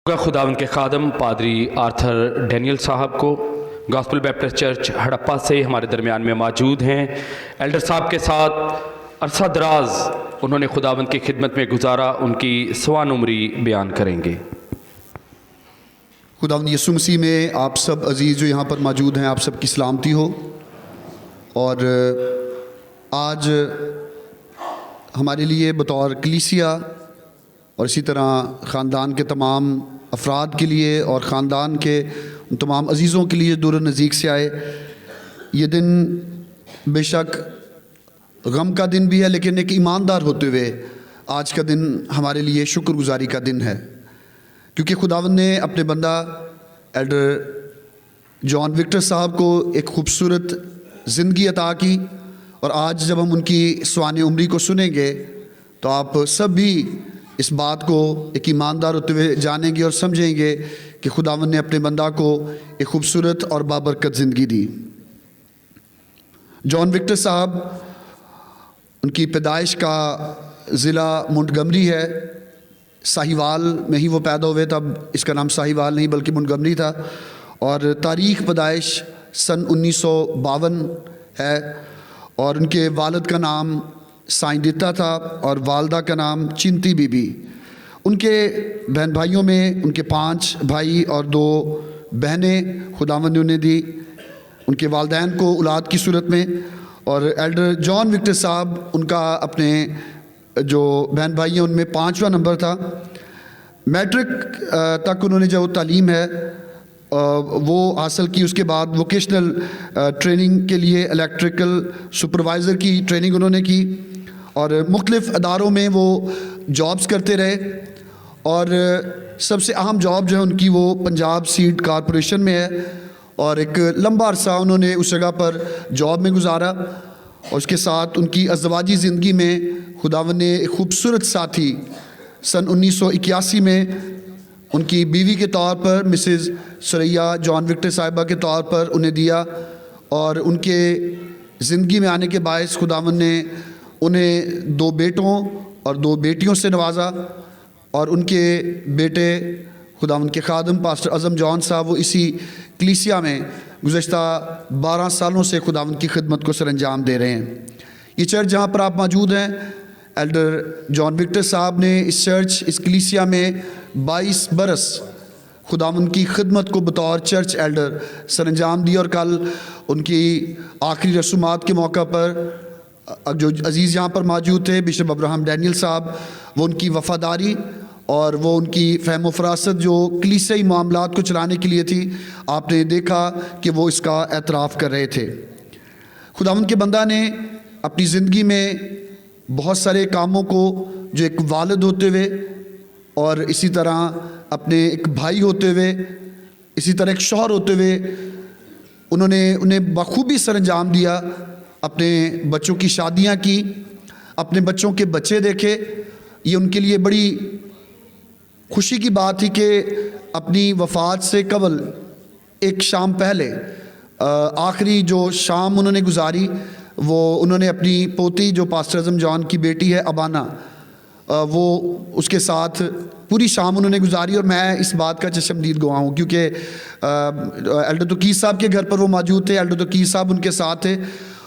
खुदावंद के खादम पादरी आर्थर डैनियल साहब को गॉस्पल बैप्टिस्ट चर्च हड़प्पा से हमारे दरमियान में मौजूद हैं। एल्डर साहब के साथ अरसा दराज उन्होंने खुदावंद की खिदमत में गुजारा, उनकी सवान उम्री बयान करेंगे। खुदावंद यीशु मसीह में आप सब अजीज़ जो यहाँ पर मौजूद हैं, आप सब की सलामती हो। और आज हमारे लिए बतौर कलीसिया और इसी तरह ख़ानदान के तमाम अफराद के लिए और ख़ानदान के उन तमाम अजीज़ों के लिए दूर नज़दीक से आए, ये दिन बेशक गम का दिन भी है, लेकिन एक ईमानदार होते हुए आज का दिन हमारे लिए शुक्रगुजारी का दिन है, क्योंकि खुदावंद ने अपने बंदा एल्डर जॉन विक्टर साहब को एक खूबसूरत ज़िंदगी अता की। और आज जब हम उनकी सवान उम्री को सुनेंगे तो आप सब भी इस बात को एक ईमानदार होते हुए जानेंगे और समझेंगे कि खुदावंद ने अपने बंदा को एक खूबसूरत और बाबरकत ज़िंदगी दी। जॉन विक्टर साहब, उनकी पैदाइश का ज़िला मोंटगमरी है, साहिवाल में ही वो पैदा हुए, तब इसका नाम साहिवाल नहीं बल्कि मोंटगमरी था। और तारीख़ पैदाइश सन 1952 है। और उनके वालिद का नाम साइंडिता था और वालदा का नाम चिंती बीबी। उनके बहन भाइयों में उनके 5 भाई और 2 बहनें खुदावंद ने उन्हें दी, उनके वालदैन को औलाद की सूरत में। और एल्डर जॉन विक्टर साहब, उनका अपने जो बहन भाई हैं उनमें 5वां नंबर था। मैट्रिक तक उन्होंने जो तालीम है वो हासिल की। उसके बाद वोकेशनल ट्रेनिंग के लिए इलेक्ट्रिकल सुपरवाइज़र की ट्रेनिंग उन्होंने की और मुख्तलिफ़ अदारों में वो जॉब्स करते रहे। और सबसे अहम जॉब जो है उनकी वो पंजाब सीड कॉरपोरेशन में है, और एक लंबा अरसा उन्होंने उस जगह पर जॉब में गुजारा। और उसके साथ उनकी अज़दवाजी ज़िंदगी में खुदावंद ने एक खूबसूरत साथी सन 1981 में उनकी बीवी के तौर पर मिसेज़ सरैया जॉन विक्टर साहिबा के तौर पर उन्हें दिया। और उनके ज़िंदगी में आने के बायस खुदावंद ने उन्हें 2 बेटों और 2 बेटियों से नवाजा। और उनके बेटे खुदावंद के खादम पास्टर अज़म जॉन साहब, वो इसी कलीसिया में गुज़श्ता 12 सालों से खुदावंद की खिदमत को सरअंजाम दे रहे हैं। ये चर्च जहाँ पर आप मौजूद हैं, एल्डर जॉन विक्टर साहब ने इस चर्च, इस कलीसिया में 22 बरस खुदावंद की खिदमत को बतौर चर्च एल्डर सरअंजाम दी। और कल उनकी आखिरी रसूमात के मौका पर जो अजीज़ यहाँ पर मौजूद थे, बिशप अब्राहम डैनियल साहब, वो उनकी वफ़ादारी और वो उनकी फ़हम फ़रासत जो कलीसियाई मामलात को चलाने के लिए थी, आपने देखा कि वो इसका एतराफ़ कर रहे थे। खुदावंद के बंदा ने अपनी ज़िंदगी में बहुत सारे कामों को, जो एक वालिद होते हुए और इसी तरह अपने एक भाई होते हुए, इसी तरह एक शौहर होते हुए, उन्हें बखूबी सरअंजाम दिया। अपने बच्चों की शादियां की, अपने बच्चों के बच्चे देखे। ये उनके लिए बड़ी खुशी की बात थी कि अपनी वफ़ात से कबल एक शाम पहले, आखिरी जो शाम उन्होंने गुजारी, वो उन्होंने अपनी पोती जो पास्टर अज़म जॉन की बेटी है अबाना, वो उसके साथ पूरी शाम उन्होंने गुजारी। और मैं इस बात का चश्मदीद गवाह हूँ, क्योंकि एल्डर तोकीर साहब के घर पर वो मौजूद थे, एल्डर तोकीर साहब उनके साथ थे।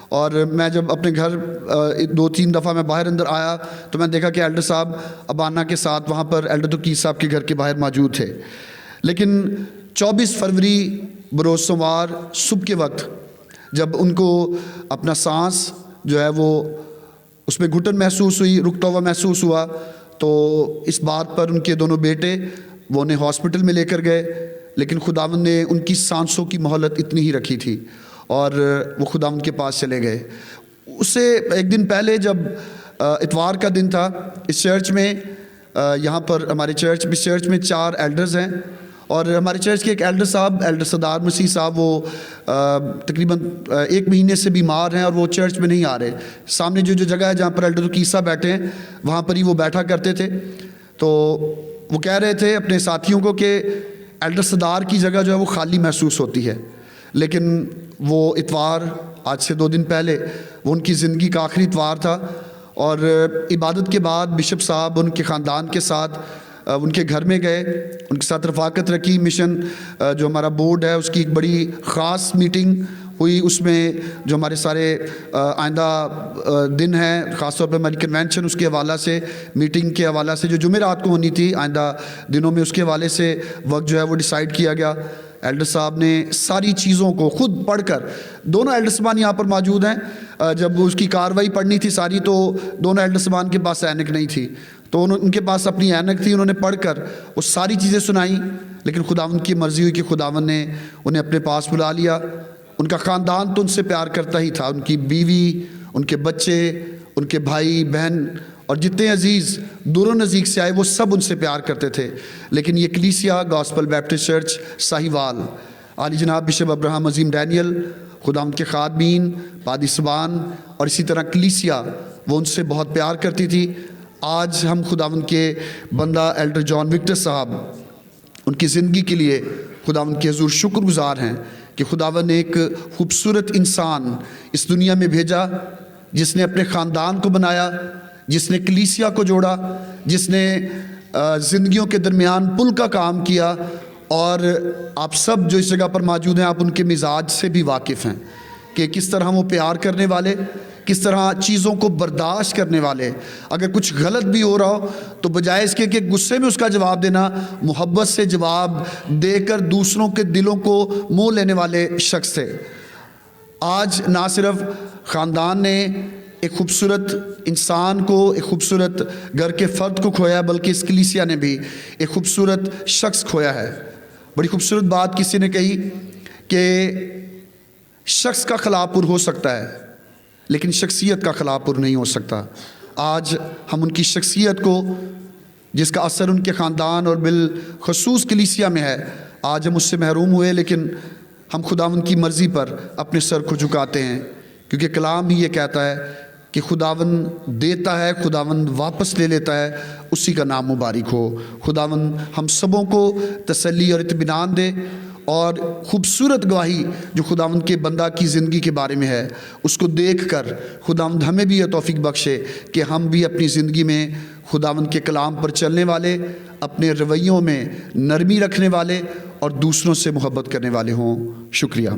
और मैं जब अपने घर 2-3 दफ़ा मैं बाहर अंदर आया तो मैं देखा कि एल्डर साहब अबाना के साथ वहाँ पर एल्डर तोकीर साहब के घर के बाहर मौजूद थे। लेकिन 24 फरवरी बरोज़ सोमवार सुबह के वक्त जब उनको अपना सांस जो है वो उसमें घुटन महसूस हुई, रुकता हुआ महसूस हुआ, तो इस बात पर उनके दोनों बेटे वो उन्हें हॉस्पिटल में लेकर गए। लेकिन खुदावंद ने उनकी सांसों की मोहलत इतनी ही रखी थी और वो खुदावंद के पास चले गए। उससे एक दिन पहले जब इतवार का दिन था, इस चर्च में यहाँ पर हमारे इस चर्च में 4 एल्डर्स हैं। और हमारे चर्च के एक एल्डर साहब, एल्डर सरदार मसीह साहब, वो तकरीबन 1 महीने से बीमार हैं और वो चर्च में नहीं आ रहे। सामने जो जगह है जहाँ पर एल्डर कीसा बैठे हैं, वहाँ पर ही वो बैठा करते थे। तो वो कह रहे थे अपने साथियों को कि एल्डर सरदार की जगह जो है वो खाली महसूस होती है। लेकिन वो इतवार, आज से 2 दिन पहले, वो उनकी ज़िंदगी का आखिरी इतवार था। और इबादत के बाद बिशप साहब उनके ख़ानदान के साथ ان کے گھر میں گئے, ان کے ساتھ رفاقت رکھی. مشن جو ہمارا بورڈ ہے اس کی ایک بڑی خاص میٹنگ ہوئی. اس میں جو ہمارے سارے آئندہ دن ہیں, خاص طور پہ ہماری کنونشن, اس کے حوالہ سے, میٹنگ کے حوالہ سے جو جمعرات کو ہونی تھی آئندہ دنوں میں, اس کے حوالے سے وقت جو ہے وہ ڈیسائیڈ کیا گیا. ایلڈر صاحب نے ساری چیزوں کو خود پڑھ کر, دونوں ایلڈر صاحبان یہاں پر موجود ہیں, جب اس کی کاروائی پڑھنی تھی ساری تو دونوں ایلڈر صاحبان کے پاس اینک نہیں تھی, تو ان کے پاس اپنی اینک تھی. انہوں نے پڑھ کر وہ ساری چیزیں سنائیں, لیکن خداوند کی مرضی ہوئی کہ خداوند نے انہیں اپنے پاس بلا لیا. ان کا خاندان تو ان سے پیار کرتا ہی تھا, ان کی بیوی, ان کے بچے, ان کے بھائی بہن اور جتنے عزیز دور و نزدیک سے آئے وہ سب ان سے پیار کرتے تھے. لیکن یہ کلیسیا گاسپل بیپٹسٹ چرچ ساہیوال, عالی جناب بشپ ابراہم عظیم ڈینیل, خداوند کے خادمین, پادری صبان اور اسی طرح کلیسیا, وہ ان سے بہت پیار کرتی تھی. آج ہم خداوند کے بندہ ایلڈر جان وکٹر صاحب, ان کی زندگی کے لیے خداوند کے حضور شکر گزار ہیں کہ خداوند نے ایک خوبصورت انسان اس دنیا میں بھیجا, جس نے اپنے خاندان کو بنایا, جس نے کلیسیا کو جوڑا, جس نے زندگیوں کے درمیان پل کا کام کیا. اور آپ سب جو اس جگہ پر موجود ہیں, آپ ان کے مزاج سے بھی واقف ہیں کہ کس طرح وہ پیار کرنے والے, کس طرح چیزوں کو برداشت کرنے والے. اگر کچھ غلط بھی ہو رہا ہو تو بجائے اس کے کہ غصے میں اس کا جواب دینا, محبت سے جواب دے کر دوسروں کے دلوں کو موہ لینے والے شخص تھے. آج نہ صرف خاندان نے ایک خوبصورت انسان کو, ایک خوبصورت گھر کے فرد کو کھویا, بلکہ اس کلیسیا نے بھی ایک خوبصورت شخص کھویا ہے. بڑی خوبصورت بات کسی نے کہی کہ شخص کا خلا پر ہو سکتا ہے لیکن شخصیت کا خلا پر نہیں ہو سکتا. آج ہم ان کی شخصیت کو, جس کا اثر ان کے خاندان اور بالخصوص کلیسیا میں ہے, آج ہم اس سے محروم ہوئے. لیکن ہم خداوند کی مرضی پر اپنے سر کو جھکاتے ہیں, کیونکہ کلام ہی یہ کہتا ہے کہ خداوند دیتا ہے, خداوند واپس لے لیتا ہے, اسی کا نام مبارک ہو. خداوند ہم سبوں کو تسلی اور اطمینان دے, اور خوبصورت گواہی جو خداوند کے بندہ کی زندگی کے بارے میں ہے, اس کو دیکھ کر خداوند ہمیں بھی یہ توفیق بخشے کہ ہم بھی اپنی زندگی میں خداوند کے کلام پر چلنے والے, اپنے رویوں میں نرمی رکھنے والے اور دوسروں سے محبت کرنے والے ہوں. شکریہ.